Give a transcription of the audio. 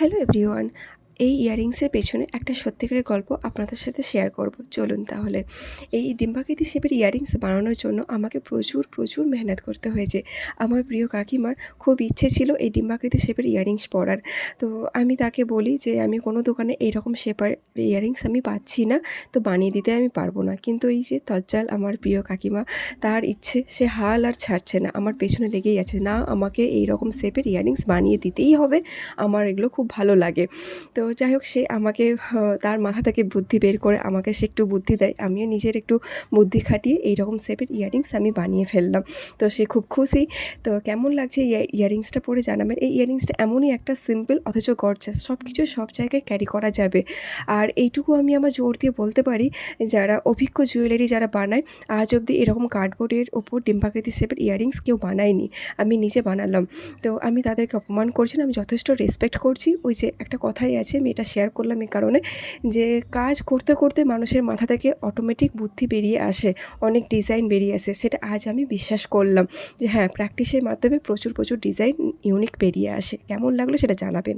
Hello everyone. এই ইয়াররিংসের পেছনে একটা সত্যিকারের গল্প আপনাদের সাথে শেয়ার করব। চলুন তাহলে। এই ডিম্বাকৃতি শেপের ইয়াররিংস বানানোর জন্য আমাকে প্রচুর মেহনত করতে হয়েছে। আমার প্রিয় কাকিমার খুব ইচ্ছে ছিল এই ডিম্বাকৃতি শেপের ইয়াররিংস পরার। তো আমি তাকে বলি যে, "আমি কোনো দোকানে এইরকম শেপের ইয়াররিংস আমি পাচ্ছি না, তো বানিয়ে দিতে আমি পারবো না।" কিন্তু এই যে তজ্জাল আমার প্রিয় কাকিমা, তার ইচ্ছে, সে হাল আর ছাড়ছে না। আমার পেছনে লেগেই আছে, "না, আমাকে এইরকম শেপের ইয়াররিংস বানিয়ে দিতেই হবে। আমার এগুলো খুব ভালো লাগে।" তো যাই হোক, সে আমাকে তার মাথা থেকে বুদ্ধি বের করে আমাকে সে একটু বুদ্ধি দেয়। আমিও নিজের একটু বুদ্ধি খাটিয়ে এইরকম শেপের ইয়াররিংস আমি বানিয়ে ফেললাম। তো সে খুব খুশি। তো কেমন লাগছে ইয়াররিংসটা পরে জানাবেন। এই ইয়াররিংসটা এমনই একটা সিম্পল অথচ গর্জাস। সব কিছু সব জায়গায় ক্যারি করা যাবে। আর এইটুকু আমি আমার জোর দিয়ে বলতে পারি, যারা অভিজ্ঞ জুয়েলারি যারা বানায়, আজ অবধি এরকম কার্ডবোর্ডের ওপর ডিম্বাকৃতি শেপের ইয়াররিংস কেউ বানায়নি। আমি নিজে বানালাম। তো আমি তাদেরকে অপমান করছি না, আমি যথেষ্ট রেসপেক্ট করছি। ওই যে একটা কথাই আছে, আমি এটা শেয়ার করলাম এই কারণে যে, কাজ করতে করতে মানুষের মাথা থেকে অটোমেটিক বুদ্ধি বেরিয়ে আসে, অনেক ডিজাইন বেরিয়ে আসে। সেটা আজ আমি বিশ্বাস করলাম যে হ্যাঁ, প্র্যাকটিসের মাধ্যমে প্রচুর ডিজাইন ইউনিক বেরিয়ে আসে। কেমন লাগলো সেটা জানাবেন।